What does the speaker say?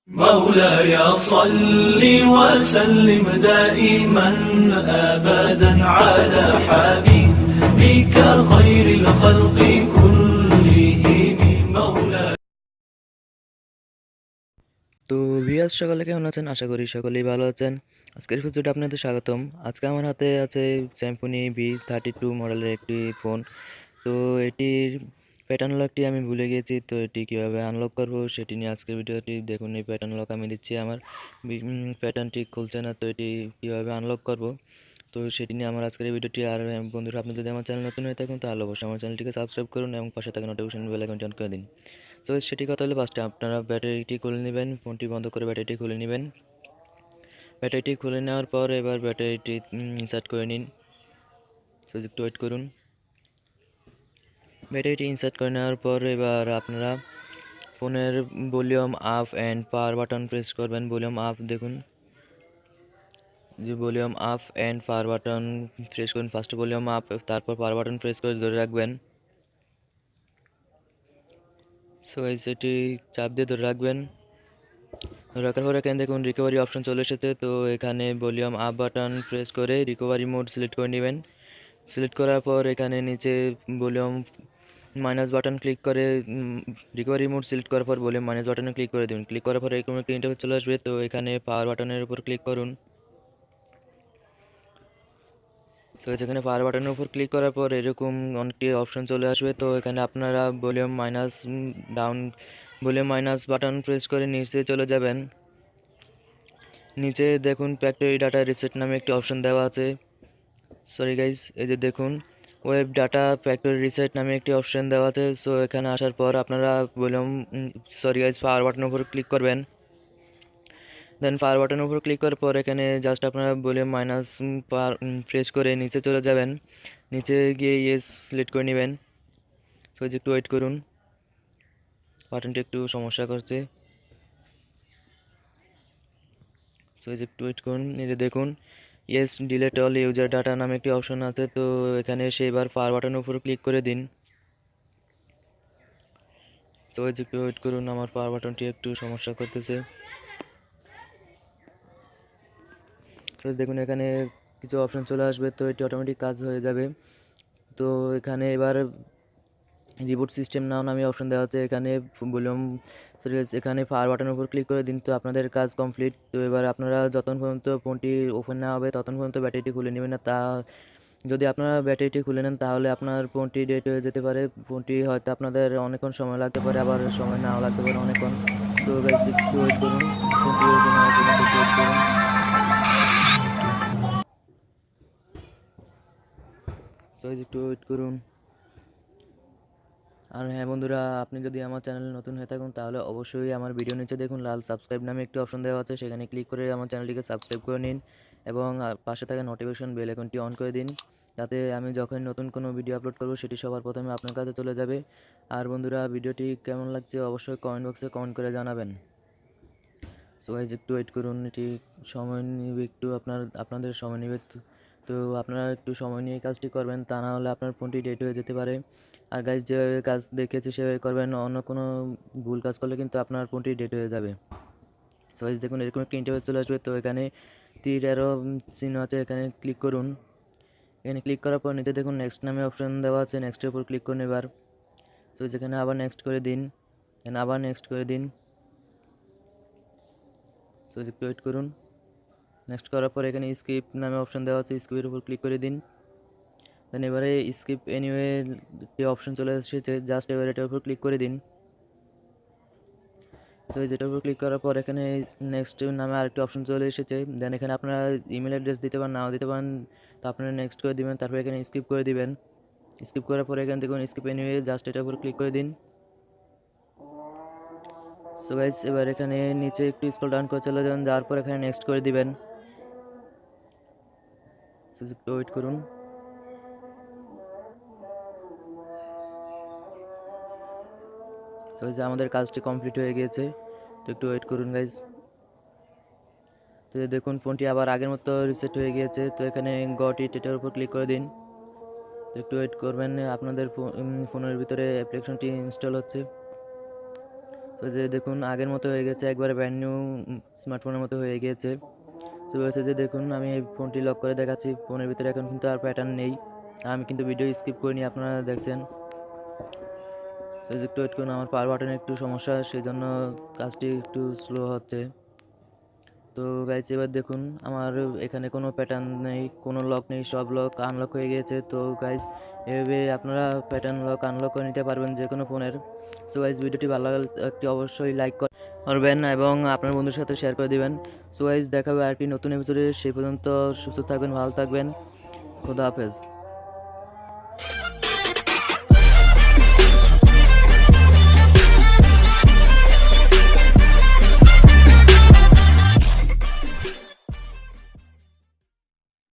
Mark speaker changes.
Speaker 1: مولاي صل وسلم دائما أبدا على حبيبك خير الخلق كلهم مولاي।
Speaker 2: তো ভিউয়ার্স সকলে কেমন আছেন? আশা করি সকলেই ভালো আছেন। আজকের ভিডিওতে আপনাদের স্বাগতম। আজকে আমার হাতে আছে Symphony v32 মডেলের একটি ফোন। তো এটির প্যাটার্ন লকটি আমি ভুলে গিয়েছি, তো এটি কীভাবে আনলক করব সেটি নিয়ে আজকের ভিডিওটি দেখুন। এই প্যাটার্ন লক আমি দিচ্ছি, আমার প্যাটার্নটি খুলছে না, তো এটি কীভাবে আনলক করব তো সেটি নিয়ে আমার আজকের এই ভিডিওটি। আর বন্ধুরা, আপনি যদি আমার চ্যানেল নতুন হয়ে থাকুন তাহলে অবশ্যই আমার চ্যানেলটিকে সাবস্ক্রাইব করুন এবং পাশে থাকা নোটিফিকেশন বেল আইকনটি অন করে দিন। তো সেটি কথা হলে ফার্স্টে আপনারা ব্যাটারিটি খুলে নেবেন, ফোনটি বন্ধ করে ব্যাটারিটি খুলে নেবেন। ব্যাটারিটি খুলে নেওয়ার পর এবার ব্যাটারিটি ইনসার্ট করে নিন। তো একটু ওয়েট করুন। ব্যাটারিটি ইনসার্ট করে নেওয়ার পর এবার আপনারা ফোনের volume up and power button press করবেন। ভলিউম আপ দেখুন, যে volume up and power button press করুন। ফার্স্টে ভলিউম আপ, তারপর পাওয়ার বাটন প্রেস করে ধরে রাখবেন। সো গাইস, এটি চাপ দিয়ে ধরে রাখবেন। রাখার পর এখানে দেখুন রিকভারি অপশন চলে এসেছে। তো এখানে ভলিউম আপ বাটন প্রেস করে রিকভারি মোড সিলেক্ট করে নেবেন। সিলেক্ট করার পর এখানে নিচে ভলিউম মাইনাস বাটন ক্লিক করে রিকভারি মোড সিলেক্ট করার পর ভলিউম মাইনাস বাটনে ক্লিক করে দেবেন। ক্লিক করার পর এরকম একটা ইন্টারফেস চলে আসবে। তো এখানে পাওয়ার বাটনের উপর ক্লিক করুন। তো এখানে পাওয়ার বাটনের উপর ক্লিক করার পর এরকম অনেকটি অপশন চলে আসবে। তো এখানে আপনারা volume minus down volume minus button press করে নিচে চলে যাবেন। নিচে দেখুন ফ্যাক্টরি ডাটা রিসেট নামে একটি অপশন দেওয়া আছে। সরি গাইজ, এই যে দেখুন ওয়েব ডাটা ফ্যাক্টরি রিসেট নামে একটি অপশন দেওয়া আছে। সো এখানে আসার পর আপনারা ভলিউম সরি গাইজ পাওয়ার বাটনের উপর ক্লিক করবেন। দেন পাওয়ার বাটনের উপর ক্লিক করার পর এখানে জাস্ট আপনারা ভলিউম মাইনাস প্রেস করে নিচে চলে যাবেন। নিচে গিয়ে ইয়েস সিলেক্ট করে নেবেন। সো একটু ওয়েট করুন, বাটনটি একটু সমস্যা করছে। সো একটু ওয়েট করুন। এই যে দেখুন yes delete all user data নামে একটি অপশন আছে। তো এখানে এসে এবার পাওয়ার বাটনের উপর ক্লিক করে দিন। তো একটু ওয়েট করুন, আমার পাওয়ার বাটনটি একটু সমস্যা করতেছে। তো দেখুন এখানে কিছু অপশন চলে আসবে, তো এটি অটোমেটিক কাজ হয়ে যাবে। তো এখানে এবার রিবুট সিস্টেম নাও নামে অপশন দেওয়া আছে। এখানে ভলিউম সরি এখানে পাওয়ার বাটনের উপর ক্লিক করে দিন। তো আপনাদের কাজ কমপ্লিট। তো এবার আপনারা যতক্ষণ পর্যন্ত ফোনটি ওপেন না হবে ততক্ষণ পর্যন্ত ব্যাটারিটি খুলে নেবেন না। যদি আপনারা ব্যাটারিটি খুলে নেন তাহলে আপনার ফোনটি ডেট হয়ে যেতে পারে। ফোনটি হয়তো আপনাদের অনেকক্ষণ সময় লাগতে পারে, আবার সময় নাও লাগতে পারে অনেকক্ষণ। সো গাইস, একটু ওয়েট করুন, ফোনটি ওপেন হওয়ার জন্য একটু ওয়েট করুন। সো একটু ওয়েট করুন। আর হ্যাঁ বন্ধুরা, আপনি যদি আমার চ্যানেলে নতুন হয়ে থাকুন তাহলে অবশ্যই আমার ভিডিও নিচে দেখুন লাল সাবস্ক্রাইব নামে একটি অপশন দেওয়া আছে, সেখানে ক্লিক করে আমার চ্যানেলটিকে সাবস্ক্রাইব করে নিন এবং পাশে থাকা নোটিফিকেশন বেল আইকনটি অন করে দিন, যাতে আমি যখন নতুন কোনো ভিডিও আপলোড করব সেটি সবার প্রথমে আপনার কাছে চলে যাবে। আর বন্ধুরা, ভিডিওটি কেমন লাগছে অবশ্যই কমেন্ট বক্সে কমেন্ট করে জানাবেন। সো গাইস, একটু ওয়েট করুন, এটি সময় নেবে একটু, আপনাদের সময় নেবে। তো আপনারা একটু সময় নিয়ে কাজটি করবেন, তা না হলে আপনার ফোনটি ডেট হয়ে যেতে পারে। আর গাইস, যেভাবে কাজ দেখেছি সেভাবে করবেন, অন্য কোনো ভুল কাজ করলে কিন্তু আপনার ফোনটি ডেট হয়ে যাবে। সো গাইস দেখুন এরকম একটা ইন্টারফেস চলে আসবে। তো এখানে তীর অ্যারো চিহ্ন আছে, এখানে ক্লিক করুন। এখানে ক্লিক করার পর নিচে দেখুন নেক্সট নামে অপশন দেওয়া আছে, নেক্সটের উপর ক্লিক করুন এবার। তো যেখানে আবার নেক্সট করে দিন, এখানে আবার নেক্সট করে দিন। সো একটু ওয়েট করুন। নেক্সট করার পর এখানে স্কিপ নামে অপশন দেওয়া আছে, স্কিপের উপর ক্লিক করে দিন। দেন এবারে স্কিপ এনিওয়ে যে অপশন চলে এসেছে, জাস্ট এবার এটার উপর ক্লিক করে দিন। তো যেটার উপর ক্লিক করার পর এখানে নেক্সট নামে আরেকটি অপশন চলে এসেছে। দেন এখানে আপনারা ইমেল অ্যাড্রেস দিতে পারেন, নাও দিতে পারেন। তো আপনারা নেক্সট করে দিবেন, তারপর এখানে স্কিপ করে দিবেন। স্কিপ করার পর এখানে দেখুন স্কিপ এনিওয়ে, জাস্ট এটার উপর ক্লিক করে দিন। সো গাইস, এবার এখানে নিচে একটু স্ক্রল ডাউন করে চলে যাবেন, যাওয়ার পর এখানে নেক্সট করে দিবেন। সো একটু ওয়েট করুন। তো যে আমাদের কাজটি কমপ্লিট হয়ে গিয়েছে, তো একটু ওয়েট করুন গাইজ। তো দেখুন ফোনটি আবার আগের মতো রিসেট হয়ে গিয়েছে। তো এখানে গট ইট এটার উপর ক্লিক করে দিন। তো একটু ওয়েট করবেন, আপনাদের ফোনের ভিতরে অ্যাপ্লিকেশনটি ইনস্টল হচ্ছে। তো যে দেখুন আগের মতো হয়ে গেছে, একবারে ব্র্যান্ড নিউ স্মার্টফোনের মতো হয়ে গিয়েছে। তো হচ্ছে যে দেখুন আমি এই ফোনটি লক করে দেখাচ্ছি, ফোনের ভিতরে এখন কিন্তু আর প্যাটার্ন নেই। আমি কিন্তু ভিডিও স্কিপ করিনি, আপনারা দেখছেন। তো একটু ওয়েট করুন, আমার পাওয়ার বাটনে একটু সমস্যা, সেই জন্য কাজটি একটু স্লো হচ্ছে। তো গাইজ এবার দেখুন আমার এখানে কোনো প্যাটার্ন নেই, কোনো লক নেই, সব লক আনলক হয়ে গিয়েছে। তো গাইজ এভাবে আপনারা প্যাটার্ন লক আনলক করে নিতে পারবেন যে কোনো ফোনের। সো গাইজ ভিডিওটি ভালো লাগলে একটি অবশ্যই লাইক করবেন এবং আপনার বন্ধুর সাথে শেয়ার করে দিবেন। সো গাইজ দেখা হবে আরেকটি নতুন এপিসোডে, সেই পর্যন্ত সুস্থ থাকবেন, ভালো থাকবেন, খোদা হাফেজ।